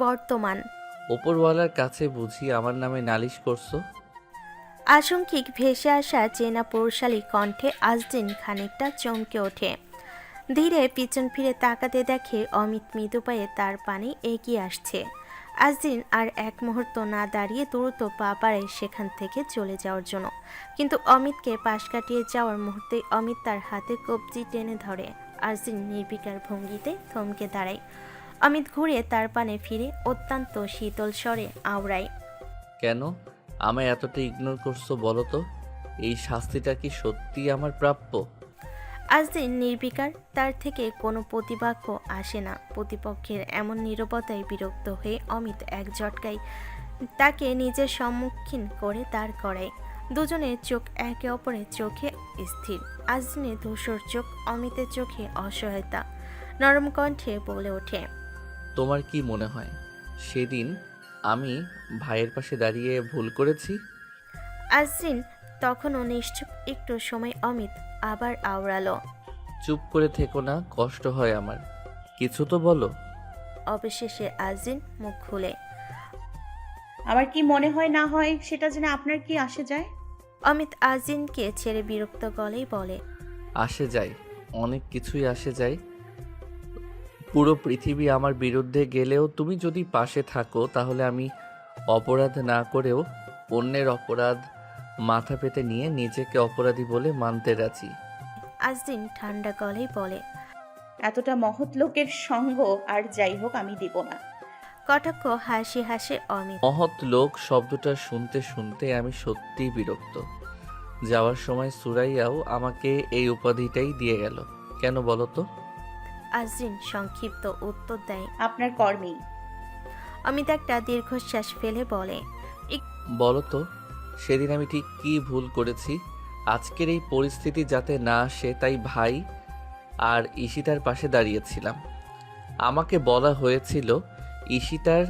বর্তমান। ওপরওয়ালার কাছে বুঝি আমার নামে নালিশ করছো? আশঙ্কিক ভেসে আসা চেনা পৌরশালী কণ্ঠে আজদিন খানিকটা চমকে ওঠে। ধীরে পিছন ফিরে তাকাতে দেখে অমিত মৃদু পায়ে তার পানে এগিয়ে আসছে। আজদিন আর এক মুহূর্ত না দাঁড়িয়ে দ্রুত পা বাড়ায় সেখান থেকে চলে যাওয়ার জন্য, কিন্তু অমিতকে পাশ কাটিয়ে যাওয়ার মুহূর্তে অমিত তার হাতে কবজি টেনে ধরে। আজদিন নির্বিকার ভঙ্গিতে থমকে দাঁড়ায়। অমিত ঘুরে তার পানে ফিরে অত্যন্ত শীতল স্বরে আওড়ায়। কেন আমায় এতটা ইগনোর করছো বলো তো? এই শাস্তিটা কি সত্যি আমার প্রাপ্য? আজদিন নির্বিকার, তার থেকে কোনো প্রতিবাক্য আসে না। প্রতিপক্ষের এমন নীরবতায় বিরক্ত হয়ে অমিত এক ঝটকায় তাকে নিজের সম্মুখীন করে দাঁড় করায়। দুজনের চোখ একে অপরের চোখে স্থির। আজদিনের ধূসর চোখ, অমিতের চোখে অসহায়তা। নরম কণ্ঠে বলে ওঠে, তোমার কি মনে হয় সেদিন আমি ভাইয়ের পাশে দাঁড়িয়ে ভুল করেছি? আজদিন তখনও নিশ্চুপ। একটু সময় অমিত আবার আওড়ালো। চুপ করে থেকো না, কষ্ট হয় আমার। কিছু তো বলো। অবশেষে আজদিন মুখ খুলে। আমার কি মনে হয় না হয় সেটা জেনে আপনার কি আসে যায়? অমিত আজদিনকে ছেড়ে বিরক্ত গলেই বলে, আসে যায়, অনেক কিছুই আসে যায়। পুরো পৃথিবী আমার বিরুদ্ধে গেলেও তুমি যদি পাশে থাকো তাহলে আমি অপরাধ না করেও অন্যের অপরাধ মাথা পেতে নিয়ে নিজেকে অপরাধী বলে মানতে রাজি। আজদিন ঠান্ডা গলেই বলে, এতটা মহৎ লোকের সঙ্গ আর যাই হোক আমি দিব না। কটাক্ষ হাসি হাসে অমিত। মহৎ লোক শব্দটা শুনতে শুনতে আমি সত্যিই বিরক্ত। যাওয়ার সময় সুরাইয়াও আমাকে এই উপাধিটাই দিয়ে গেল। কেন বলো তো? আজদিন সংক্ষিপ্ত উত্তর দেয়। আপনার কর্মেই। অমিত একটা দীর্ঘশ্বাস ফেলে বলে, বলো তো, সেদিন আমি ঠিক কী ভুল করেছি? আজকের এই পরিস্থিতি যাতে না আসে তাই ভাই আর ঈশিতার পাশে দাঁড়িয়েছিলাম। আমাকে বলা হয়েছিল ঈশিতার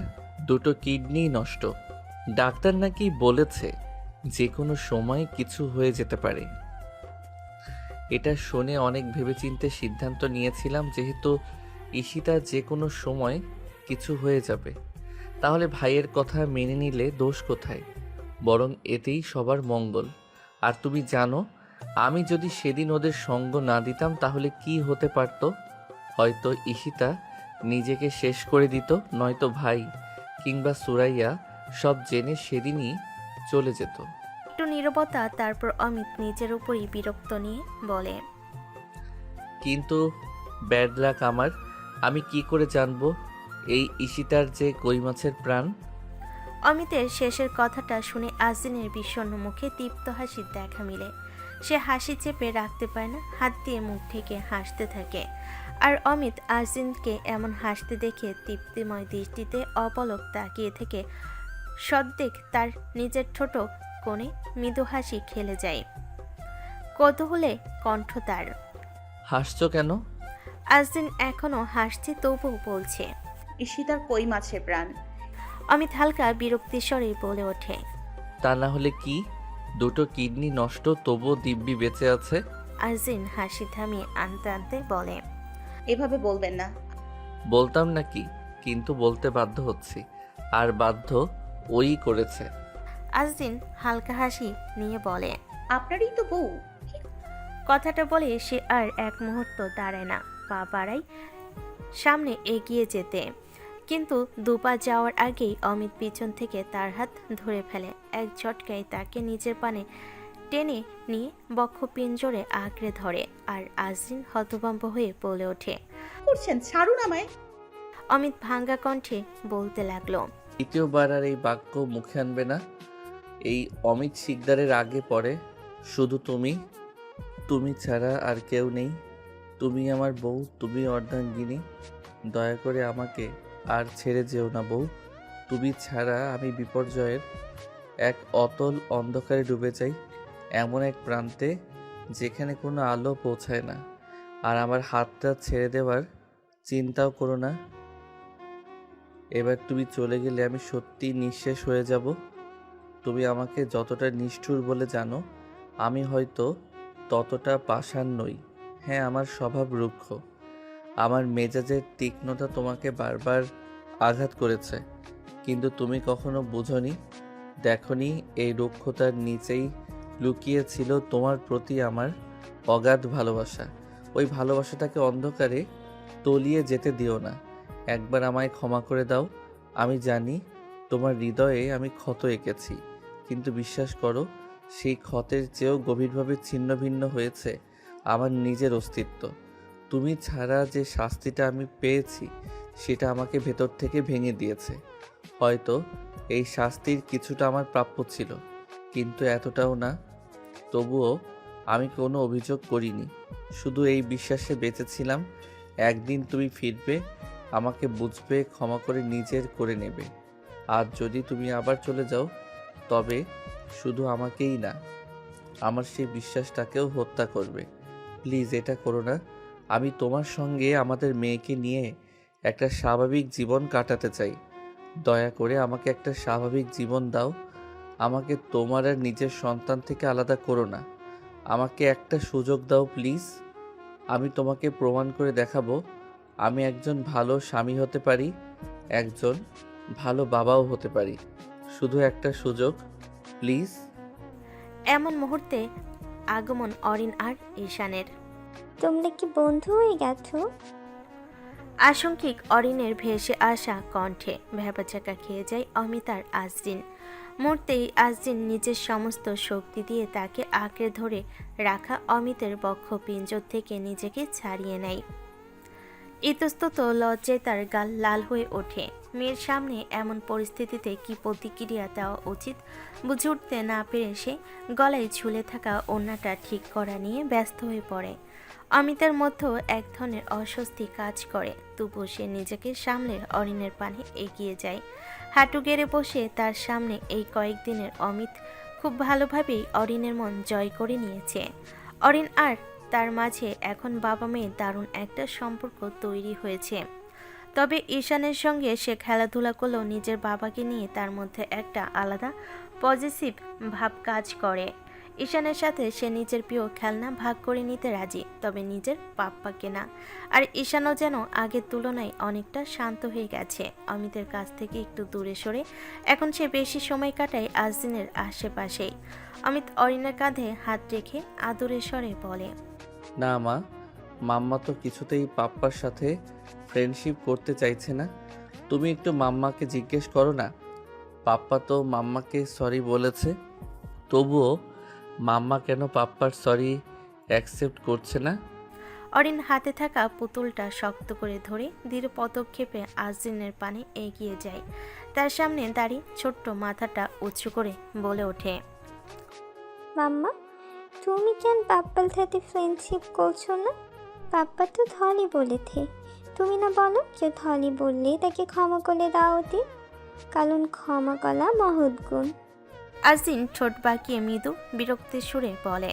দুটো কিডনি নষ্ট। ডাক্তার নাকি বলেছে যে কোনো সময় কিছু হয়ে যেতে পারে। এটা শুনে অনেক ভেবেচিন্তে সিদ্ধান্ত নিয়েছিলাম, যেহেতু ঈশিতার যে কোনো সময় কিছু হয়ে যাবে তাহলে ভাইয়ের কথা মেনে নিলে দোষ কোথায়? বরং এতেই সবার মঙ্গল। আর তুমি জানো, আমি যদি সেদিন ওদের সঙ্গ না দিতাম তাহলে কি হতে পারত? হয়তো ঈশিতা নিজেকে শেষ করে দিত, নয়তো ভাই কিংবা সুরাইয়া সব জেনে সেদিনই চলে যেত। একটু নীরবতা, তারপর অমিত নিজের উপরই বিরক্ত নিয়ে বলে, কিন্তু ব্যাড লাক আমার। আমি কি করে জানবো এই ঈশিতার যে কই মাছের প্রাণ? অমিতের শেষের কথাটা শুনে আজদিনের বিষণ্ণ মুখে তৃপ্ত হাসির দেখা মিলে। সে হাসি চেপে রাখতে পারে না, হাত দিয়ে মুখ ঢেকে হাসতে থাকে। আর অমিত আজদিনকে এমন হাসতে দেখে তৃপ্তিময় দৃষ্টিতে অপলক তাকিয়ে থেকে সদ্দেক তার নিজের ঠোঁট কোণে মৃদু হাসি খেলে যায়। কৌতূহলে কণ্ঠ তার। হাসছো কেন? আজদিন এখনো হাসছে, তবুও বলছে। ঈশিতার কই মাছের প্রাণ। অমিত হালকা বিরক্তির স্বরে বলে ওঠে, তা না হলে কি? দুটো কিডনি নষ্ট তবুও দিব্যি বেঁচে আছে। আজদিন হাসি থামিয়ে আনতে আনতে বলে, এভাবে বলবেন না। বলতাম নাকি, কিন্তু বলতে বাধ্য হচ্ছি। আর বাধ্য ওই করেছে। আজদিন হালকা হাসি নিয়ে বলে। আপনারই তো বউ। কথাটা বলে সে আর এক মুহূর্ত দাঁড়ায় না, পা বাড়ায় সামনে এগিয়ে যেতে। কিন্তু দুপা যাওয়ার আগেই অমিত পিছন থেকে তার হাত ধরে ফেলে। এক ঝটকায় তাকে নিজের পানে টেনে নিয়ে বক্ষ পিঞ্জরে আঁকড়ে ধরে। আর আজদিন হতভম্ব হয়ে বলে ওঠে। করছেন, ছাড়ুন আমায়। অমিত ভাঙ্গা কণ্ঠে বলতে লাগলো, দ্বিতীয়বার আর এই বাক্য মুখে আনবে না। এই অমিত শিকদারের আগে পরে শুধু তুমি, তুমি ছাড়া আর কেউ নেই। তুমি আমার বউ, তুমি অর্ধাঙ্গিনী। দয়া করে আমাকে আর ছেড়ে যেও না বউ। তুমি ছাড়া আমি বিপর্যয়ের এক অতল অন্ধকারে ডুবে যাই, এমন এক প্রান্তে যেখানে কোনো আলো পৌঁছায় না। আর আমার হাতটা ছেড়ে দেওয়ার চিন্তাও করো না। এবার তুমি চলে গেলে আমি সত্যি নিঃশেষ হয়ে যাব। তুমি আমাকে যতটা নিষ্ঠুর বলে জানো, আমি হয়তো ততটা পাষাণ নই। হ্যাঁ, আমার স্বভাব রুক্ষ। আমার মেজাজের তীক্ষ্ণতা তোমাকে বারবার আঘাত করেছে, কিন্তু তুমি কখনো বুঝোনি, দেখনি এই রুক্ষতার নিচেই লুকিয়ে ছিল তোমার প্রতি আমার অগাধ ভালোবাসা। ওই ভালোবাসাটাকে অন্ধকারে তলিয়ে যেতে দিও না। একবার আমায় ক্ষমা করে দাও। আমি জানি তোমার হৃদয়ে আমি ক্ষত এঁকেছি, কিন্তু বিশ্বাস করো, সেই ক্ষতের চেয়েও গভীরভাবে ছিন্ন ভিন্ন হয়েছে আমার নিজের অস্তিত্ব। তুমি ছাড়া যে শাস্তিটা আমি পেয়েছি সেটা আমাকে ভেতর থেকে ভেঙে দিয়েছে। হয়তো এই শাস্তির কিছুটা আমার প্রাপ্য ছিল, কিন্তু এতটাও না। তবুও আমি কোনো অভিযোগ করিনি, শুধু এই বিশ্বাসে বেঁচেছিলাম একদিন তুমি ফিরবে, আমাকে বুঝবে, ক্ষমা করে নিজের করে নেবে। আর যদি তুমি আবার চলে যাও, তবে শুধু আমাকেই না, আমার সেই বিশ্বাসটাকেও হত্যা করবে। প্লিজ এটা করো না। আমি তোমার সঙ্গে আমাদের মেয়েকে নিয়ে একটা স্বাভাবিক জীবন কাটাতে চাই। দয়া করে আমাকে একটা স্বাভাবিক জীবন দাও। আমাকে তোমার আর নিজের সন্তান থেকে আলাদা করো না। আমাকে একটা সুযোগ দাও প্লিজ। আমি তোমাকে প্রমাণ করে দেখাবো আমি একজন ভালো স্বামী হতে পারি, একজন ভালো বাবাও হতে পারি। শুধু একটা সুযোগ প্লিজ। এমন মুহূর্তে আগমন অরিন আর ঈশানের। তোমরা কি বন্ধু হয়ে গেছো? আশঙ্কিক অরিনের ভেসে আসা কণ্ঠে ভ্যাবাচাকা খেয়ে যায় অমিত আর আজরিন। মুহূর্তেই আজরিন নিজের সমস্ত শক্তি দিয়ে তাকে আঁকড়ে ধরে রাখা অমিতের বক্ষ পিঞ্জর থেকে নিজেকে ছাড়িয়ে নেয়। ইতস্তত লজ্জায় তার গাল লাল হয়ে ওঠে। মেয়ের সামনে এমন পরিস্থিতিতে কি প্রতিক্রিয়া দেওয়া উচিত বুঝে উঠতে না পেরে সে গলায় ঝুলে থাকা ওড়নাটা ঠিক করা নিয়ে ব্যস্ত হয়ে পড়ে। অমিতার মধ্যেও এক ধরনের অস্বস্তি কাজ করে, তবুও সে নিজেকে সামলে অরিনের পানে এগিয়ে যায়। হাঁটু গেড়ে বসে তার সামনে এই কয়েকদিনের অমিত খুব ভালোভাবেই অরিনের মন জয় করে নিয়েছে। অরিন আর তার মাঝে এখন বাবা মেয়ে দারুণ একটা সম্পর্ক তৈরি হয়েছে। তবে ঈশানের সঙ্গে সে খেলাধুলা করলেও নিজের বাবাকে নিয়ে তার মধ্যে একটা আলাদা পজিটিভ ভাব কাজ করে। ঈশানের সাথে সে নিজের প্রিয় খেলনা ভাগ করে নিতে রাজি, তবে নিজের পাপ্পাকে না। আর ঈশানও যেন আগের তুলনায় অনেকটা শান্ত হয়ে গেছে। অমিতের কাছ থেকে একটু দূরে সরে এখন সে বেশি সময় কাটায় আজদিনের আশেপাশেই। অমিত অরিনের কাঁধে হাত রেখে আদরের স্বরে বলে, না মা, মাম্মা তো কিছুতেই পাপ্পার সাথে ফ্রেন্ডশিপ করতে চাইছে না। তুমি একটু মাম্মাকে জিজ্ঞেস করো না। পাপ্পা তো মাম্মাকে সরি বলেছে, তবুও মাম্মা কেন পাপ্পার সরি অ্যাকসেপ্ট করছে না? অরিন হাতে থাকা পুতুলটা শক্ত করে ধরে ধীর পদক্ষেপে আজরিনের পানে এগিয়ে যায়। তার সামনে দাঁড়িয়ে ছোট্ট মাথাটা উঁচু করে বলে ওঠে, মাম্মা, তুমি কেন পাপ্পার সাথে ফ্রেন্ডশিপ করছো না? পাপ্পা তো ধলি বলেছে। তুমি না বলো যে ধলি বললে তাকে ক্ষমা করে দাও উচিত, কারণ ক্ষমা করা মহৎ গুণ। আজরিন ঠোঁট বাঁকিয়ে মৃদু বিরক্তির সুরে বলে,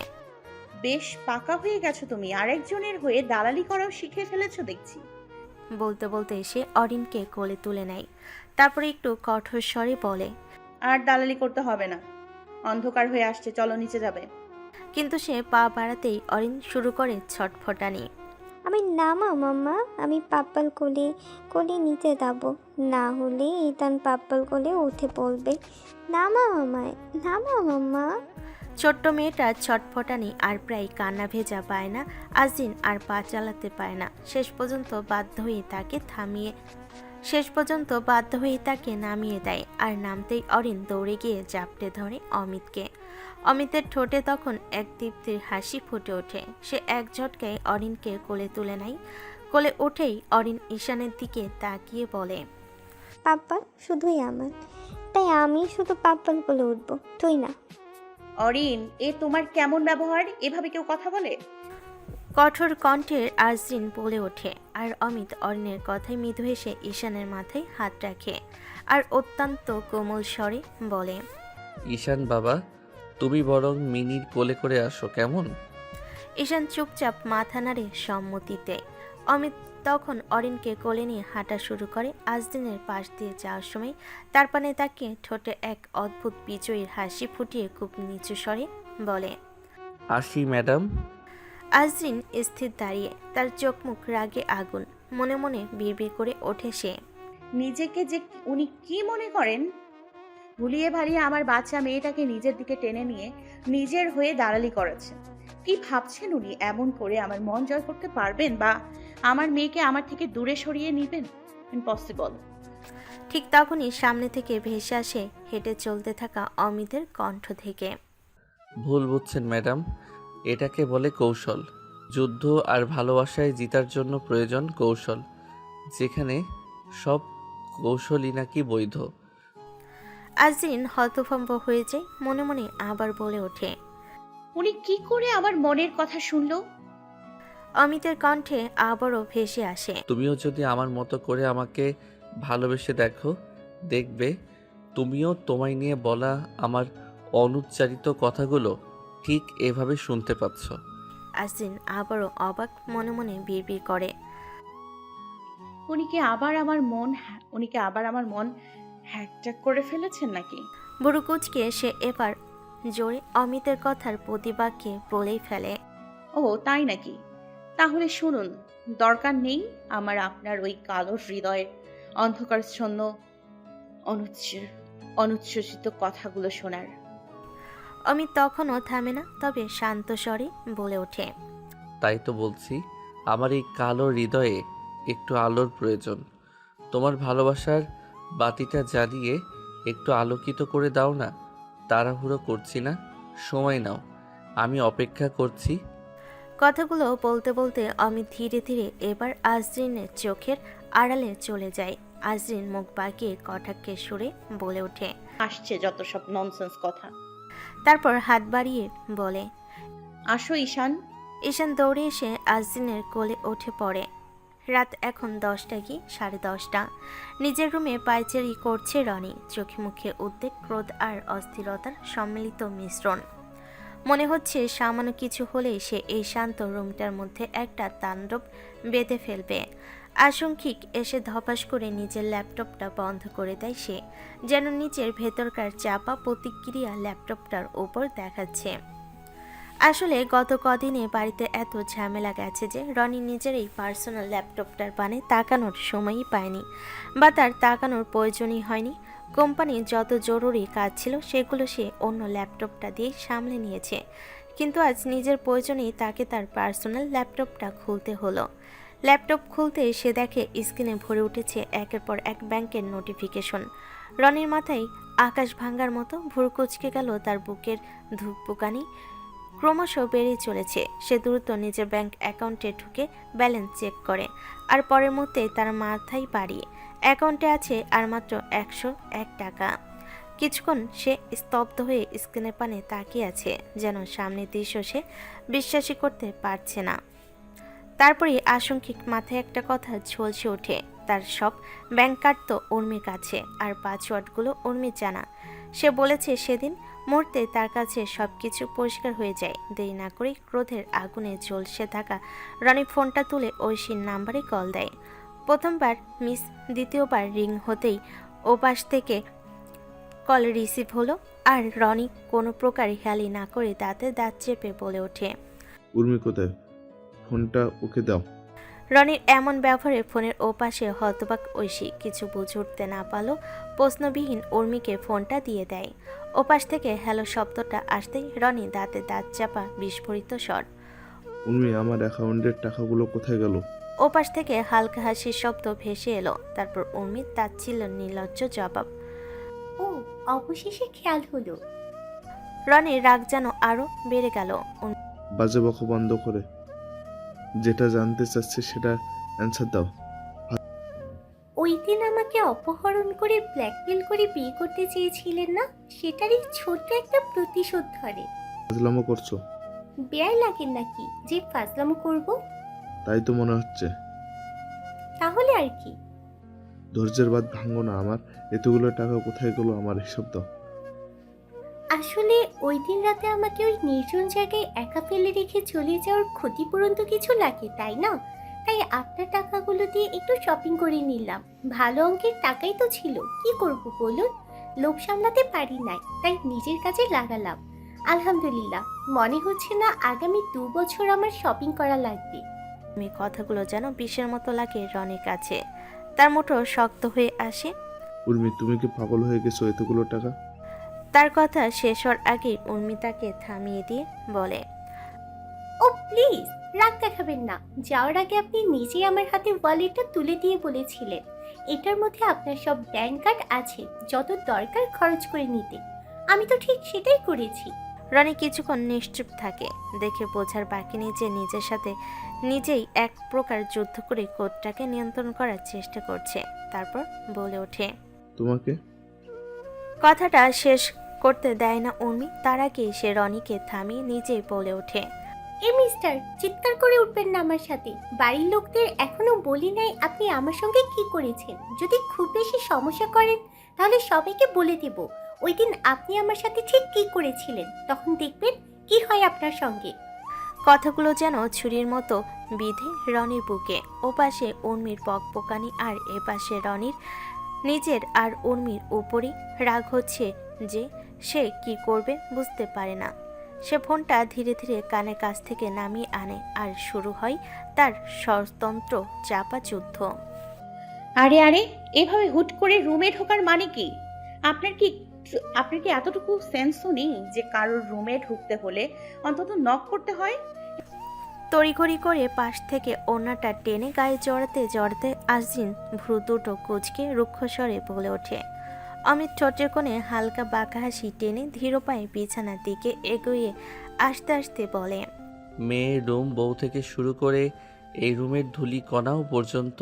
বেশ পাকা হয়ে গেছো তুমি, আরেকজনের হয়ে দালালি করাও শিখে ফেলেছো দেখছি। বলতে বলতে সে অরিনকে কোলে তুলে নেয়। তারপরে একটু কঠোর স্বরে বলে, আর দালালি করতে হবে না, অন্ধকার হয়ে আসছে, চলো নিচে যাবে। কিন্তু সে পা বাড়াতেই অরিন শুরু করে ছটফটানি। আমি নামা মাম্মা, আমি পাপ্পাল কোলে কোলে নিতে যাবো, না হলে ইতান পাপ্পাল কোলে উঠে পড়বে। নামা আমায়, নামা মাম্মা। ছোট্ট মেয়েটার ছটফটানি আর প্রায় কান্না ভেজা পায় না। আজরিন আর পা চালাতে পায় না। শেষ পর্যন্ত বাধ্য হয়ে তাকে নামিয়ে দেয়। আর নামতেই অরিন দৌড়ে গিয়ে জাপটে ধরে অমিতকে। অমিতের ঠোঁটে তখন এক তৃপ্তির হাসি ফুটে ওঠে। সে এক ঝটকায় অরিনকে কোলে তুলে নেয়। কোলে উঠেই অরিন ঈশানের দিকে তাকিয়ে বলে, পাপ্পা শুধুই আমার, তাই আমি শুধু পাপ্পাল কোলে উঠবো, তুই না। অরিন, এ তোমার কেমন ব্যবহার? এভাবে কেউ কথা বলে? কঠোর কণ্ঠের আজরিন বলে ওঠে। আর অমিত অরিনের কথায় মৃদু হেসে ঈশানের মাথায় হাত রাখে আর অত্যন্ত কোমল স্বরে বলে, ঈশান বাবা, তুমি বরং মিনির কোলে করে আসো কেমন? ঈশান চুপচাপ মাথা নাড়ে সম্মতিতে। অমিত তখন অরিনকে কোলে নিয়ে হাঁটা শুরু করে। আজদিনের পাশ দিয়ে যাওয়ার সময় তার পানে তাকে ঠোঁটে এক অদ্ভুত বিজয়ীর হাসি ফুটিয়ে খুব নিচু স্বরে বলে, আসি ম্যাডাম। আজরিন স্থির দাঁড়িয়ে, তার চোখ মুখ রাগে আগুন। মনে মনে বিড়বিড় করে ওঠে সে, নিজেকে যে উনি কি মনে করেন? ভুলিয়ে ভালিয়ে আমার বাচ্চা মেয়েটাকে নিজের দিকে টেনে নিয়ে নিজের হয়ে দালালি করেছেন। কি ভাবছেন উনি এমন করে আমার মন জয় করতে পারবেন বা আমার মেয়েকে আমার থেকে দূরে সরিয়ে নেবেন? ইম্পসিবল। ঠিক তখনই সামনে থেকে ভেসে আসে হেঁটে চলতে থাকা অমিতের কণ্ঠ থেকে। ভুল বুঝছেন ম্যাডাম, এটাকে বলে কৌশল। যুদ্ধ আর ভালোবাসায় জিতার জন্য প্রয়োজন কৌশল, যেখানে সব কৌশলই নাকি বৈধ। আজরিন হতভম্ব হয়ে যায়, মনে মনে আবার বলে ওঠে। উনি কি করে আমার মনের কথা শুনলো? অমিতের কণ্ঠে আবারও ভেসে আসে। তুমিও যদি আমার মতো করে আমাকে ভালোবেসে দেখো, দেখবে তুমিও তোমায় নিয়ে বলা আমার অনুচ্চারিত কথাগুলো ঠিক এভাবে শুনতে পাচ্ছ। আজরিন আবারও অবাক মনে মনে বিড়বিড় করে। উনি কি আবার আমার মন হ্যাকট্যাক করে ফেলেছেন নাকি? বুড়ো কুচকে সে এবার জোরে অমিতের কথার প্রতিবাক্যে বলেই ফেলে। ও তাই নাকি? তাহলে শুনুন, দরকার নেই আমার আপনার ওই কালো হৃদয়ের অন্ধকারচ্ছন্ন অনুচ্ছ্বসিত কথাগুলো শোনার। অমিত তখনও থামে না, তবে শান্ত স্বরে বলে ওঠে। তাই তো বলছি, আমার এই কালো হৃদয়ে একটু আলোর প্রয়োজন। তোমার ভালোবাসার বাতিটা জ্বালিয়ে একটু আলোকিত করে দাও না। তাড়াহুড়ো করছি না, সময় নাও, আমি অপেক্ষা করছি। কথাগুলো বলতে বলতে অমিত ধীরে ধীরে এবার আজরিনের চোখের আড়ালে চলে যায়। আজরিন মুখ বাঁকিয়ে কটাক্ষের সুরে বলে ওঠে। আসছে যত সব ননসেন্স কথা। তারপর হাত বাড়িয়ে বলে, আসো ঈশান। ঈশান দৌড়ে এসে আজরিনের কোলে উঠে পড়ে। রাত এখন 10টা কি 10:30। নিজের রুমে পায়চারি করছে রনি। চোখে মুখে উদ্বেগ, ক্রোধ আর অস্থিরতার সম্মিলিত মিশ্রণ। মনে হচ্ছে সামান্য কিছু হলেই সে এই শান্ত রুমটার মধ্যে একটা তাণ্ডব বেঁধে ফেলবে। আশঙ্কিক এসে ধপাস করে নিজের ল্যাপটপটা বন্ধ করে দেয় সে, যেন নিজের ভেতরকার চাপা প্রতিক্রিয়া ল্যাপটপটার উপর দেখাচ্ছে। আসলে গত কদিনে বাড়িতে এত ঝামেলা গেছে যে রনি নিজের এই পার্সোনাল ল্যাপটপটার পানে তাকানোর সময়ই পায়নি, বা তার তাকানোর প্রয়োজনই হয়নি। কোম্পানির যত জরুরি কাজ ছিল সেগুলো সে অন্য ল্যাপটপটা দিয়ে সামলে নিয়েছে, কিন্তু আজ নিজের প্রয়োজনেই তাকে তার পার্সোনাল ল্যাপটপটা খুলতে হলো। ল্যাপটপ খুলতে সে দেখে স্ক্রিনে ভরে উঠেছে একের পর এক ব্যাংকের নোটিফিকেশন। রনির মাথায় আকাশ ভাঙার মতো ভুরু কুঁচকে গেল, তার বুকের ধুকপুকানি ক্রমশ বেড়ে চলেছে। সে দ্রুত নিজের ব্যাংক অ্যাকাউন্টে ঢুকে ব্যালেন্স চেক করে, আর পরের মুহূর্তে তার মাথায় বাড়ি অ্যাকাউন্টে আছে আর মাত্র 101 টাকা। কিছুক্ষণ সে স্তব্ধ হয়ে স্ক্রিনের পানে তাকিয়ে আছে, যেন সামনের দৃশ্য সে বিশ্বাসই করতে পারছে না। তারপরে আশঙ্কিক মাথায় একটা কথা ঝলসে ওঠে। তার সব ব্যাংক কার্ড তো উর্মির কাছে, আর পাসওয়ার্ডগুলো উর্মির জানা। সে বলেছে সেদিন, মুহূর্তে তার কাছে সবকিছু পরিষ্কার হয়ে যায়। দেরি না করে ক্রোধের আগুনে ঝলসে থাকা রনি ফোনটা তুলে ঐশীর নাম্বারে কল দেয়। প্রথমবার মিস, দ্বিতীয়বার রিং হতেই ওপাশ থেকে কল রিসিভ হলো, আর রনি কোনো প্রকার হেয়ালি না করে দাঁতে দাঁত চেপে বলে ওঠে। উর্মি কোথায়? ফোনটা ওকে দাও। রনির এমন ব্যবহারে ফোনের ওপাশে হতবাক ঐশী কিছু বুঝে উঠতে না পারলো প্রশ্নবিহীন উর্মিকে ফোনটা দিয়ে দেয়। ওপাশ থেকে হ্যালো শব্দটা আসতেই রনি দাঁতে দাঁত চাপা বিস্ফোরিত স্বর। উর্মি, আমার অ্যাকাউন্টের টাকাগুলো কোথায় গেল? ওপাশ থেকে হালকা হাসির শব্দ ভেসে এলো। তারপর উর্মির তাচ্ছিল্য নির্লজ্জ জবাব। ও, অবশেষে খেয়াল হলো। রনির রাগ যেন আরো বেড়ে গেল। বাজে বকা বন্ধ করে যেটা জানতে চাচ্ছে সেটা অ্যান্সার দাও। ওই দিন আমাকে অপহরণ করে ব্ল্যাকমেল করে বিয়ে করতে চেয়েছিলেন না, সেটারই ছোট্ট একটা প্রতিশোধ ধরে। ফাজলামো করছো? বেয়াই লাগেন নাকি যে ফাজলামো করব? তাই তো মনে হচ্ছে। তাহলে আর কি? ধৈর্যের বাঁধ ভাঙো না আমার। এতগুলো টাকা কোথায় গেল আমার হিসাব দাও। আসলে ওই দিন রাতে আমাকে ওই নির্জন জায়গায় একা ফেলে রেখে চলে যাওয়ার ক্ষতিপূরণ তো কিছু লাগে, তাই না? তাই আপনার টাকাগুলো দিয়ে একটু শপিং করে নিলাম। ভালো অঙ্কের টাকাই তো ছিল, কি করব বলুন? লোভ সামলাতে পারি নাই, তাই নিজের কাজে লাগালাম। আলহামদুলিল্লাহ, মনে হচ্ছে না আগামী 2 বছর আমার শপিং করা লাগবে। কথাগুলো যেন বিষের মতো লাগে রনির কাছে। তার মুঠো শক্ত হয়ে আসে। উর্মি, তুমি কি পাগল হয়ে গেছো? এতগুলো টাকা? তার কথা শেষ হওয়ার আগে উর্মি তাকে থামিয়ে দিয়ে বলে, ও প্লিজ, রাগ দেখাবেন না। যাওয়ার আগে আপনি নিজেই আমার হাতে ওয়ালেটটা তুলে দিয়ে বলেছিলেন এটার মধ্যে আপনার সব ব্যাংক কার্ড আছে, যত দরকার খরচ করে নিতে। আমি তো ঠিক সেটাই করেছি। রনি কিছুক্ষণ নিশ্চুপ থাকে। দেখে বোঝার বাকি নেই যে নিজের সাথে নিজেই এক প্রকার যুদ্ধ করে ক্রোধটাকে নিয়ন্ত্রণ করার চেষ্টা করছে। তারপর বলে ওঠে, তোমাকে? কথাটা শেষ করতে দেয় না উর্মি, তার আগেই সে রনিকে থামিয়ে নিজেই বলে ওঠে, মিস্টার, চিৎকার করে উঠবেন না আমার সাথে। বাড়ির লোকদের এখনো বলি নাই আপনি আমার সঙ্গে কি করেছেন। যদি খুব বেশি সমস্যা করেন তাহলে সবাইকে বলে দেব ওই দিন আপনি আমার সাথে ঠিক কি করেছিলেন। তখন দেখবেন কি হয় আপনার সঙ্গে। কথাগুলো যেন ছুরির মতো বিধে রনির বুকে। ওপাশে উর্মির বকবকানি আর এপাশে রনির নিজের আর উর্মির উপরই রাগ হচ্ছে যে সে কি করবে বুঝতে পারে না। সে ফোনটা ধীরে ধীরে কানের কাছ থেকে নামিয়ে আনে আর শুরু হয় তার স্বতন্ত্র চাপা যুদ্ধ। আরে আরে, এভাবে হুট করে রুমে ঢোকার মানে কি? আপনার কি আপনার কি এতটুকু সেন্সও নেই যে কারোর রুমে ঢুকতে হলে অন্তত নক করতে হয়? তড়িঘড়ি করে পাশ থেকে ওড়নাটা টেনে গায়ে জড়াতে জড়াতে আজরিন ভ্রু দুটো কুঁচকে রুক্ষস্বরে বলে ওঠে। অমিত ঠোঁটের কোণে হালকা বাঁকা হাসি টেনে ধীর পায়ে বিছানার দিকে এগিয়ে আস্তে আস্তে বলে, মেয়ের রুম, বউ থেকে শুরু করে এই রুমের ধুলি কণাও পর্যন্ত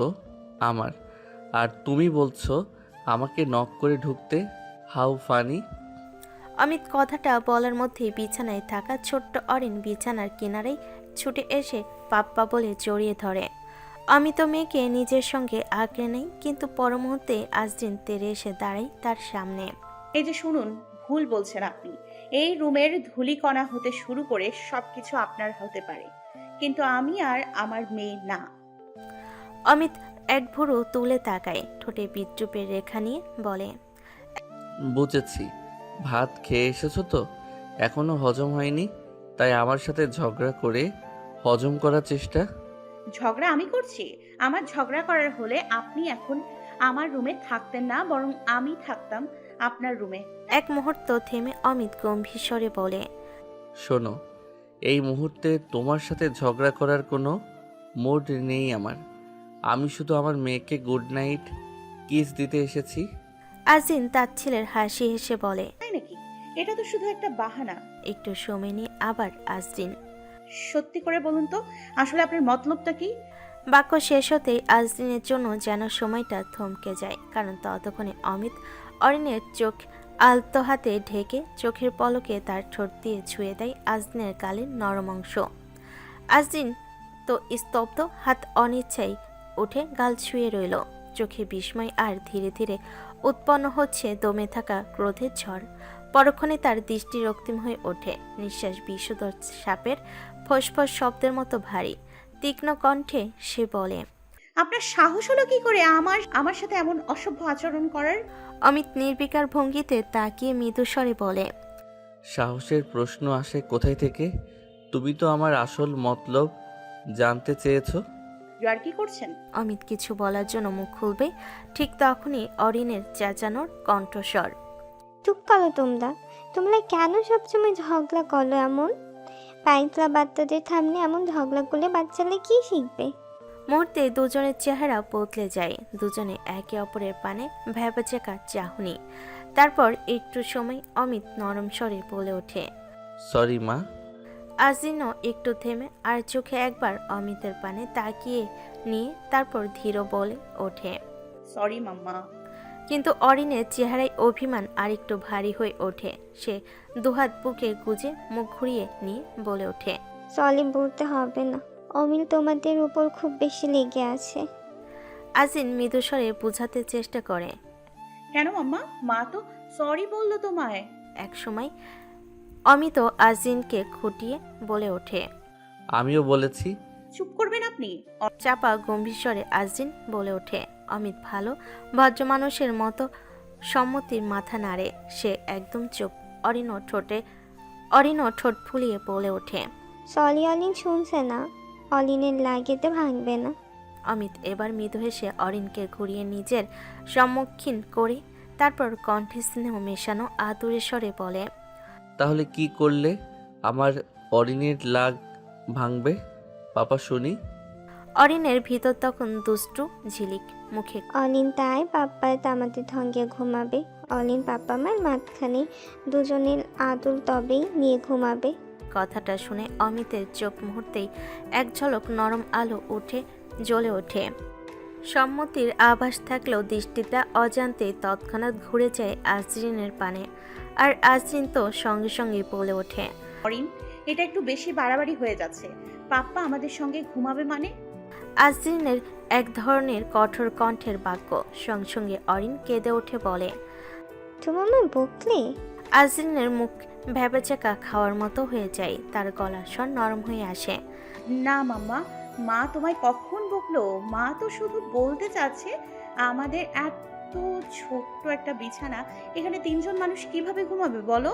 আমার। আর তুমি বলছো আমাকে নক করে ঢুকতে? How funny. অমিত কথাটা বলার মধ্যেই বিছানায় থাকা ছোট্ট অরিন বিছানার কিনারেই ছুটে এসে পাপ্পা বলে জড়িয়ে ধরে। অমিত মেয়েকে নিজের সঙ্গে আঁকড়ে নেয়, কিন্তু পর মুহূর্তে আজরিন তেড়ে এসে দাঁড়ায় তার সামনে। এই যে শুনুন, ভুল বলছেন আপনি। এই রুমের ধূলিকণা হতে শুরু করে সবকিছু আপনার হতে পারে, কিন্তু আমি আর আমার মেয়ে না। অমিত এক ভুরু তুলে তাকায়, ঠোঁটে বিদ্রুপের রেখা নিয়ে বলে, বুঝেছি, ভাত খেয়ে এসেছো তো, এখনো হজম হয়নি, তাই আমার সাথে ঝগড়া করে হজম করার চেষ্টা। ঝগড়া আমি করছি? আমার ঝগড়া করার হলে আপনি এখন আমার রুমে থাকতেন না, বরং আমি থাকতাম আপনার রুমে। এক মুহূর্ত থেমে অমিত গম্ভীর স্বরে বলে, শোনো, এই মুহূর্তে তোমার সাথে ঝগড়া করার কোনো মুড নেই আমার। আমি শুধু আমার মেয়েকে গুড নাইট কিস দিতে এসেছি। আজরিন তার ছেলের হাসি হেসে বলে, তাই নাকি? এটা তো শুধু একটা বাহানা। একটু সময় নিয়ে আবার আজরিন, সত্যি করে বলুন তো, আসলে আপনার মতলবটা কি? বাক্য শেষ হতেই আজরিনের জন্য যেন সময়টা থমকে যায়, কারণ ততক্ষণে অমিত অরিনের চোখ আলতো হাতে ঢেকে চোখের পলকে তার ঠোঁট দিয়ে ছুঁয়ে দেয় আজরিনের গালের নরম অংশ। আজরিন তো স্তব্ধ, হাত অনিচ্ছায় উঠে গাল ছুঁয়ে রইল। চোখে বিস্ময় আর ধীরে ধীরে উৎপন্ন হচ্ছে দমে থাকা ক্রোধের ঝড়। পরক্ষণে তার দৃষ্টি রক্তিম হয়ে ওঠে, নিঃশ্বাস বিষধর সাপের ফোঁস-ফোঁস শব্দের মতো ভারী। তীক্ষ্ণ কণ্ঠে সে বলে, আপনার সাহস হলো কি করে আমার সাথে এমন অসভ্য আচরণ করার? অমিত নির্বিকার ভঙ্গিতে তাকিয়ে মৃদুস্বরে বলে, সাহসের প্রশ্ন আসে কোথায় থেকে? তুমি তো আমার আসল মতলব জানতে চেয়েছো। আর কি করছেন? অমিত কিছু বলার জন্য মুখ খুলবে, ঠিক তখনই অরিনের চেঁচানোর কণ্ঠস্বর। চুপ করো তোমরা। তোমরা কেন সবসময় ঝগড়া করো এমন? পাইতলা বাচ্চাদের সামনে এমন ঝগড়া করলে বাচ্চারা কি শিখবে? মুহূর্তে দুজনের চেহারা বদলে যায়, দুজনে একে অপরের পানে ভ্যাবাচেকা চাহনি। তারপর একটু সময় অমিত নরম স্বরে বলে ওঠে, সরি মা। আজিনও একটু থেমে আর চোখে একবার অমিতের পানে তাকিয়ে নিয়ে তারপর ধীর বলে ওঠে, সরি মাম্মা। কিন্তু অরিনের চেহারায় অভিমান আরেকটু ভারী হয়ে ওঠে। সে দুহাত বুকে গুজে মুখ ঘুরিয়ে নিয়ে বলে ওঠে, সরি বলতে হবে না, অমিল তোমাদের উপর খুব বেশি লেগে আছে। আজিন মৃদুস্বরে বোঝাতে চেষ্টা করে, কেন মাম্মা? মা তো সরি বললো তোমায়। এক সময় অমিত আজিনকে খুঁটিয়ে বলে ওঠে, আমিও বলেছি। চুপ করবেন আপনি? চাপা গম্ভীর স্বরে আজিন বলে ওঠে। অমিত ভালো ভদ্র মানুষের মতো সম্মতির মাথা নাড়ে, সে একদম চুপ। অরিনও ঠোঁট ফুলিয়ে বলে ওঠে, সরি অলিন শুনছে না, অলিনের লাগেতে ভাঙবে না। অমিত এবার মৃদু হেসে অরিনকে ঘুরিয়ে নিজের সম্মুখীন করে তারপর কণ্ঠে স্নেহ মেশানো আদুরে স্বরে বলে, তাহলে কি করলে আমার অরিনের লাগ ভাঙবে পাপা শুনি? অরিনের ভিতর তখন দুষ্টু ঝিলিক মুখে অলিন তাই পাপ্পার আমাদের সঙ্গে ঘুমাবে। অলিন পাপ্পা মার মাঝখানে দুজনের আদুল তবেই নিয়ে ঘুমাবে। কথাটা শুনে অমিতের চোখ মুহূর্তেই এক ঝলক নরম আলো উঠে জ্বলে ওঠে। সম্মতির আভাস থাকলেও দৃষ্টিটা অজান্তেই তৎক্ষণাৎ ঘুরে যায় আজরিনের পানে, আর আজরিন তো সঙ্গে সঙ্গে বলে ওঠে, অরিন, এটা একটু বেশি বাড়াবাড়ি হয়ে যাচ্ছে। পাপ্পা আমাদের সঙ্গে ঘুমাবে মানে? আজরিনের এক ধরনের কঠোর কণ্ঠের বাক্য সঙ্গে সঙ্গে অরিন কেঁদে ওঠে বলে। তুমি আমার বকলে? আজরিনের মুখ ভ্যাবাচাকা খাওয়ার মতো হয়ে যায়, তার গলার স্বর নরম হয়ে আসে। না মাম্মা, মা তোমায় কখন বকলো? মা তো শুধু বলতে চাচ্ছে আমাদের এত ছোট্ট একটা বিছানা, এখানে 3 জন মানুষ কিভাবে ঘুমাবে বলো?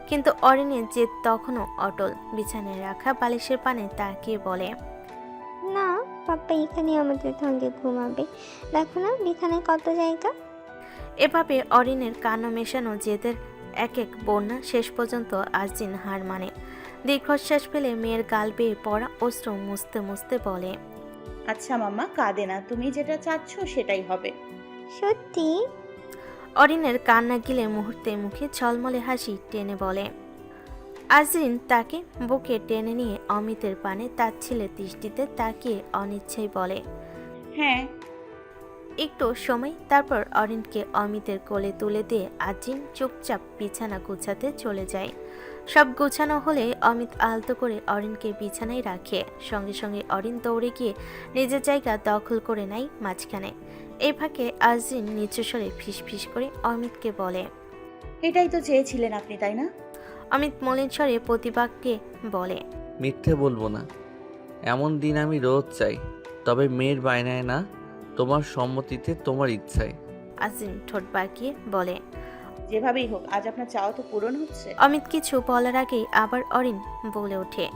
কিন্তু অরিনের জেদ তখনও অটল। বিছানায় রাখা বালিশের পানে তাকিয়ে বলে, না, পাপ্পা এখানে আমাদের সঙ্গে ঘুমাবে। দেখো না বিছানায় কত জায়গা। এভাবে অরিনের কান্না মেশানো জেদের এক এক বন্যা শেষ পর্যন্ত আজরিন হার মানে। দীর্ঘশ্বাস ফেলে মেয়ের গাল বেয়ে পড়া অশ্রু মুছতে মুছতে বলে, আচ্ছা মাম্মা, কাঁদে না, তুমি যেটা চাচ্ছ সেটাই হবে। সত্যি? অরিনের কান্না গিলে মুহূর্তে মুখে ঝলমলে হাসি টেনে বলে। আজরিন তাকে বুকে টেনে নিয়ে অমিতের পানে তাচ্ছিলের দৃষ্টিতে তাকিয়ে অনিচ্ছায় বলে, হ্যাঁ। একটু সময় তারপর অরিনকে অমিতের কোলে তুলে দিয়ে আজরিন চুপচাপ বিছানা গুছাতে চলে যায়। সব গোছানো হলে অমিত আলতো করে অরিনকে বিছানায় রাখে। সঙ্গে সঙ্গে অরিন দৌড়ে গিয়ে নিজের জায়গা দখল করে নেয় মাঝখানে। এই ফাঁকে আজরিন নিচু স্বরে ফিসফিস করে অমিতকে বলে, এটাই তো চেয়েছিলেন আপনি, তাই না? অমিত মলিন স্বরে প্রতিবাক্যে বলে, মিথ্যে বলবো না, এমন দিন আমি রোজ চাই, তবে মেয়ের বায়নায় না, তোমার সম্মতিতে, তোমার ইচ্ছায়। আজরিন ঠোঁট বাঁকিয়ে বলে। যেভাবেই হোক আজ আপনার চাওয়া তো পূরণ হচ্ছে। অমিত কিছু বলার আগেই আবার অরিন বলে ওঠে,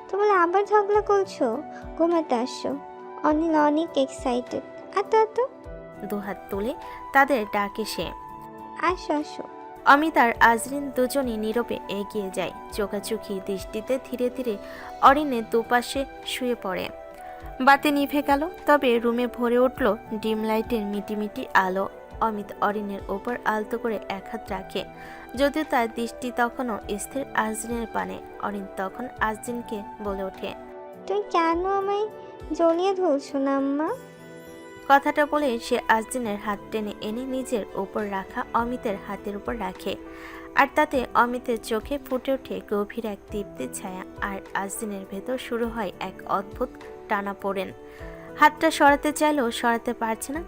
তোমরা আবার ঝগড়া করছো? ঘুমাতে আসছো? অনিল অনেক এক্সাইটেড। এত এত দুহাত তুলে তাদের ডাকে সে। আসো আসো। অমিত আর আজরিন দুজনই নীরবে এগিয়ে যায়। চোখাচোখি দৃষ্টিতে ধীরে ধীরে অরিনের দুপাশে শুয়ে পড়ে। বাতি নিভে গেল, তবে রুমে ভরে উঠল ডিম লাইটের মিটিমিটি আলো। অমিত অরিনের ওপর আলতো করে এক হাত রাখে, যদিও তার দৃষ্টি তখনও স্থির আজরিনের পানে। অরিন তখন আজরিনকে বলে ওঠে, তুই কেন আমায় জড়িয়ে ধরছো না আম্মা? কথাটা বলে সে আজরিনের হাত টেনে এনে নিজের ওপর রাখা অমিতের হাতের উপর রাখে, আর তাতে অমিতের চোখে ফুটে ওঠে গভীর এক তৃপ্তির ছায়া। আর আজরিনের ভেতর শুরু হয় এক অদ্ভুত টানাপোড়েন। হাতটা সরাতে চাইলেও সরাতে পারছে না,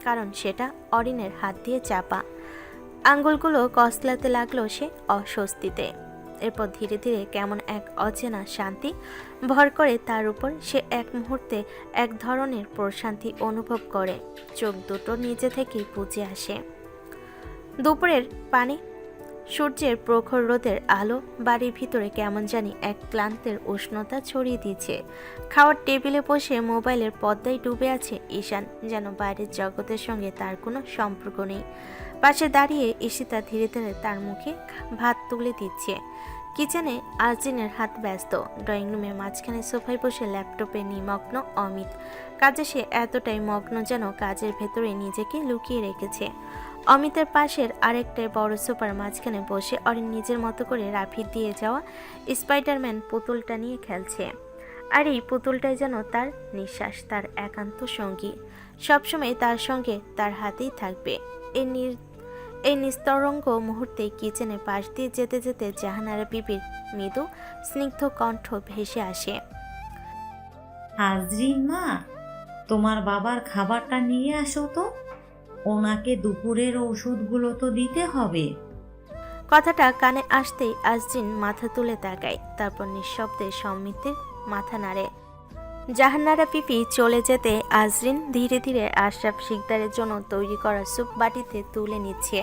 কারণ সেটা অরিনের হাত দিয়ে চাপা। আঙ্গুলগুলো কসলাতে লাগলো সে অস্বস্তিতে। এরপর ধীরে ধীরে কেমন এক অচেনা শান্তি ভর করে তার উপর। সে এক মুহূর্তে এক ধরনের প্রশান্তি অনুভব করে। চোখ দুটো নিজে থেকেই বুজে আসে। দুপুরের পানি, সূর্যের প্রখর রোদের আলো বাড়ির ভিতরে কেমন জানি এক ক্লান্তের উষ্ণতা ছড়িয়ে দিয়েছে। খাওয়ার টেবিলে বসে মোবাইলের পর্দায় ডুবে আছে ঈশান, যেন বাইরের জগতের সঙ্গে তার কোনো সম্পর্ক নেই। পাশে দাঁড়িয়ে ঈশিতা ধীরে ধীরে তার মুখে ভাত তুলে দিচ্ছে। কিচেনে আজরিনের হাত ব্যস্ত। ড্রয়িং রুমে মাঝখানে সোফায় বসে ল্যাপটপে নিমগ্ন অমিত। কাজে সে এতটাই মগ্ন যেন কাজের ভেতরে নিজেকে লুকিয়ে রেখেছে। অমিতের পাশের আরেকটা বড় সোফার মাঝখানে বসে অরিন নিজের মতো করে রাফি দিয়ে যাওয়া স্পাইডারম্যান পুতুলটা নিয়ে খেলছে। আর এই পুতুলটাই যেন তার নিঃশ্বাস, তার একান্ত সঙ্গী। সবসময় তার সঙ্গে তার হাতেই থাকবে। এই নিস্তরঙ্গ মুহূর্তে কিচেনে পাশ দিয়ে যেতে যেতে জাহানারা বিবির মৃদু স্নিগ্ধ কণ্ঠ ভেসে আসে। আজরিন মা, তোমার বাবার খাবারটা নিয়ে আসো তো, ওনাকে দুপুরের ওষুধগুলো তো দিতে হবে। কথাটা কানে আসতেই আজরিন মাথা তুলে তাকায়, তারপর নিঃশব্দে সম্মিতের মাথা নাড়ে। জাহানারা পিপি চলে যেতে আজরিন ধীরে ধীরে আশরাফ শিকদারের জন্য তৈরি করা স্যুপ বাটিতে তুলে নিচ্ছে।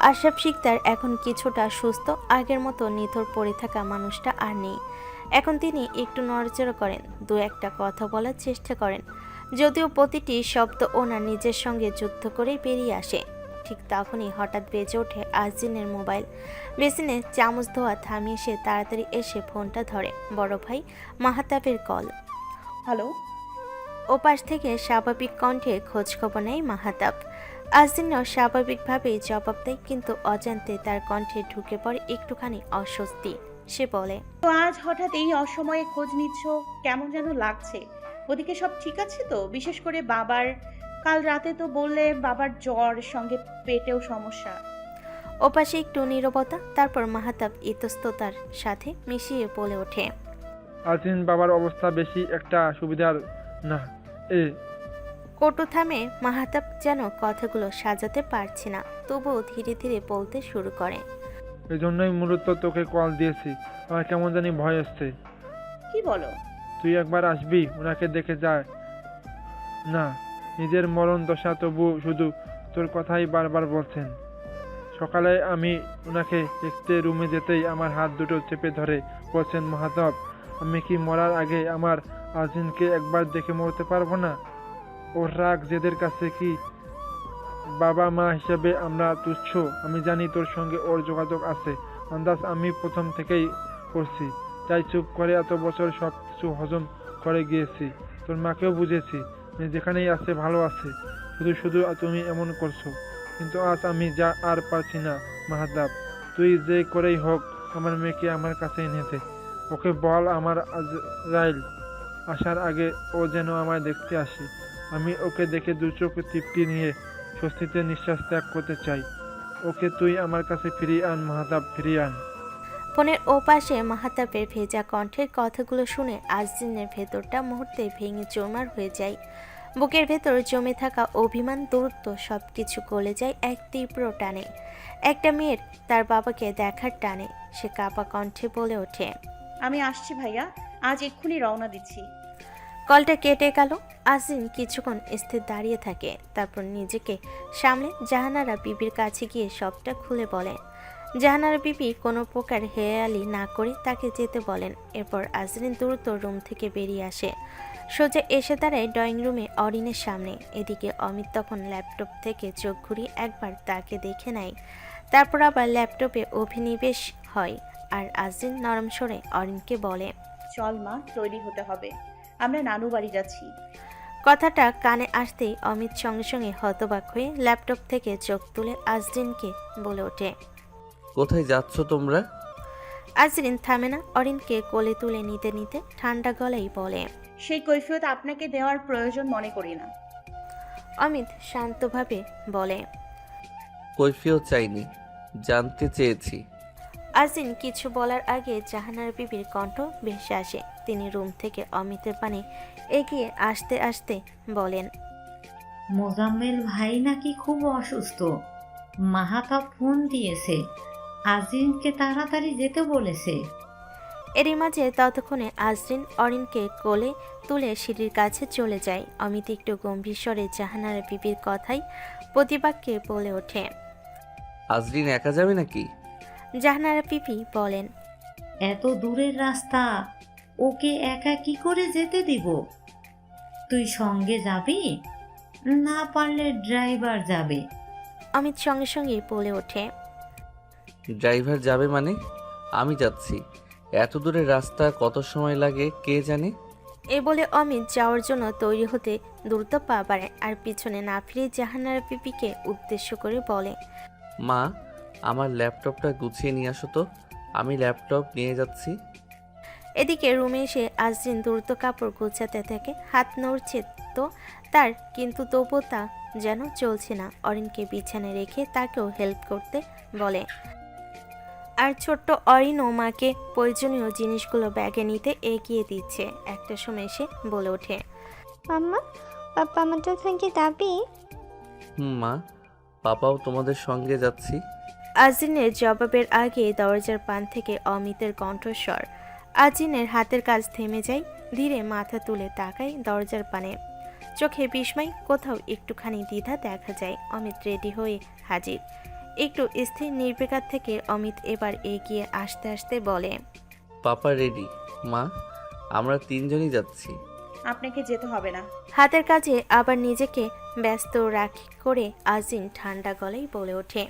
আশরাফ শিকদার এখন কিছুটা সুস্থ, আগের মতো নিথর পড়ে থাকা মানুষটা আর নেই। এখন তিনি একটু নড়াচড়া করেন, দু একটা কথা বলার চেষ্টা করেন, যদিও প্রতিটি শব্দ ওনার নিজের সঙ্গে যুদ্ধ করেই বেরিয়ে আসে। ঠিক তখনই হঠাৎ বেজে ওঠে আজিনের মোবাইল। বেসিনে চামচ ধোয়া থামিয়ে সে তাড়াতাড়ি এসে ফোনটা ধরে। বড় ভাই মাহাতাবের কল। হ্যালো। ওপাশ থেকে স্বাভাবিক কণ্ঠে খোঁজখবর নেয় মাহাতাব। আজিনও স্বাভাবিকভাবেই জবাব দেয়, কিন্তু অজান্তে তার কণ্ঠে ঢুকে পড়ে একটুখানি অস্বস্তি। সে বলে, তো আজ হঠাৎ এই অসময়ে খোঁজ নিচ্ছ, কেমন যেন লাগছে। ওদিকে সব ঠিক আছে তো? বিশেষ করে বাবার, কাল রাতে তো বললে বাবার জ্বর, সঙ্গে পেটেও সমস্যা। ওপাশে একটু নীরবতা, তারপর মাহাতাব ইতস্ততার সাথে মিশিয়ে বলে ওঠে, আজিন বাবার অবস্থা বেশি একটা সুবিধার না। কটু থামে মাহাতাব, যেন কথাগুলো সাজাতে পারছে না, তবুও ধীরে ধীরে বলতে শুরু করে। এই জন্যই মূলত তোকে কল দিয়েছি। আমার কেমন জানি ভয় আসছে। কি বলো? তুই একবার আসবি, ওনাকে দেখে যায় না। নিজের মরণ দশা, তবু শুধু তোর কথাই বারবার বলছেন। সকালে আমি ওনাকে দেখতে রুমে যেতেই আমার হাত দুটো চেপে ধরে বলছেন, মাহাতাব, আমি কি মরার আগে আমার আজিনকে একবার দেখে মরতে পারবো না? ওর রাগ জেদের কাছে কি বাবা মা হিসেবে আমরা তুচ্ছ? আমি জানি তোর সঙ্গে ওর যোগাযোগ আছে, আন্দাজ আমি প্রথম থেকেই করছি, তাই চুপ করে এত বছর সব কিছু হজম করে গিয়েছি। তোর মাকেও বুঝেছি, যেখানেই আছে ভালো আছে, শুধু শুধু তুমি এমন করছো। কিন্তু আজ আমি যা আর পারছি না মাহাতাব, তুই যে করেই হোক আমার মেয়েকে আমার কাছে এনে দে। ওকে বল আমার আজরাইল আসার আগে ও যেন আমায় দেখতে আসে। আমি ওকে দেখে দু চোখ তৃপ্তি নিয়ে স্বস্তিতে নিঃশ্বাস ত্যাগ করতে চাই। ওকে তুই আমার কাছে ফিরিয়ে আন মাহাতাব, ফিরিয়ে আন। ফোনের ওপাশে মাহাতাবের ভেজা কণ্ঠের কথাগুলো শুনে আজিনের ভেতরটা মুহূর্তে ভেঙে চুরমার হয়ে যায়। বুকের ভেতর জমে থাকা অভিমান, দূরত্ব সবকিছু গলে যায় এক তীব্র টানে। একটা মেয়ের তার বাবাকে দেখার টানে। সে কাঁপা কণ্ঠে বলে ওঠে, আমি আসছি ভাইয়া, আজ এক্ষুনি রওনা দিচ্ছি। কলটা কেটে গেল। আজিন কিছুক্ষণ স্থির দাঁড়িয়ে থাকে, তারপর নিজেকে সামলে জাহানারা বিবির কাছে গিয়ে সবটা খুলে বলেন। জাহানারা বিবি কোনো প্রকার হেয়ালি না করে তাকে যেতে বলেন। এরপর আজরিন দ্রুত রুম থেকে বেরিয়ে আসে, সোজা এসে দাঁড়ায় ড্রয়িং রুমে অরিনের সামনে। এদিকে অমিত তখন ল্যাপটপ থেকে চোখ ঘুরিয়ে একবার তাকে দেখে নেয়, তারপর আবার ল্যাপটপে অভিনিবেশ হয়। আর আজরিন নরম স্বরে অরিনকে বলে, চল মা, তৈরি হতে হবে, আমরা নানু বাড়ি যাচ্ছি। কথাটা কানে আসতেই অমিত সঙ্গে সঙ্গে হতবাক হয়ে ল্যাপটপ থেকে চোখ তুলে আজরিনকে বলে ওঠে, কোথায় যাচ্ছ তোমরা? আজরিন থামে না, অরিনকে কোলে তুলে নিতে নিতে ঠান্ডা গলায় বলে, সেই কৈফিয়ত আপনাকে দেওয়ার প্রয়োজন মনে করি না। অমিত শান্তভাবে বলে, কৈফিয়ত চাইনি, জানতে চেয়েছি। আজরিন কিছু বলার আগে জাহানার বিবির কণ্ঠ ভেসে আসে। তিনি রুম থেকে অমিতের পানে এগিয়ে আসতে আসতে বলেন, মোজাম্মেল ভাই নাকি খুব অসুস্থ। মাহাতাব ফোন দিয়েছে, আজিমকে তাড়াতাড়ি যেতে বলেছে। এরই মাঝে ততক্ষণে আজরিন অরিনকে কোলে তুলে সিঁড়ির কাছে চলে যায়। অমিত একটু গম্ভীর স্বরে জাহানার বিবির কথাই প্রতিবাক্যে বলে ওঠে, আজরিন একা যাবে নাকি? জাহানারা বিবি বলেন, এত দূরের রাস্তা ওকে একা কি করে যেতে দিব? তুই সঙ্গে যাবি? না পারলে ড্রাইভার যাবে। অমিত সঙ্গে সঙ্গে বলে ওঠে, ড্রাইভার যাবে মানে? আমি যাচ্ছি। এত দূরের রাস্তা কত সময় লাগে কে জানে। এ বলে অমিত যাওয়ার জন্য তৈরি হতে দ্রুত পা বাড়ায়, আর পিছনে না ফিরে জাহানারা বিবিকে উদ্দেশ্য করে বলে, মা, আমার ল্যাপটপটা গুছিয়ে নিয়ে আসো তো, আমি ল্যাপটপ নিয়ে যাচ্ছি। এদিকে রুমে এসে আজরিন দ্রুত কাপড় গোছাতে থাকে। হাত নড়ছে তো তার, কিন্তু তবু তা যেন চলছে না। অরিনকে বিছানায় রেখে তাকেও হেল্প করতে বলে, আর ছোট্ট অরিনও মাকে প্রয়োজনীয় জিনিসগুলো ব্যাগে নিতে এগিয়ে দিচ্ছে। একটা সময় এসে বলে ওঠে, মাম্মা, পাপ্পা আমাদের সঙ্গে যাবি? মা, পাপাও তোমাদের সঙ্গে যাচ্ছি। আজিনের জবাবের আগে দরজার পান থেকে অমিতের কণ্ঠস্বর। আজিনের হাতের কাজ থেমে যায়, ধীরে মাথা তুলে তাকায় দরজার পানে। চোখে বিস্ময়, কোথাও একটুখানি দ্বিধা দেখা যায়। অমিত রেডি হয়ে হাজির। একটু স্থির নির্বিকার থেকে অমিত এবার এগিয়ে আসতে আসতে বলে, পাপা রেডি মা, আমরা তিনজনই যাচ্ছি। আপনাকে যেতে হবে না। হাতের কাজে আবার নিজেকে ব্যস্ত করে আজদিন ঠান্ডা গলায় বলে ওঠে।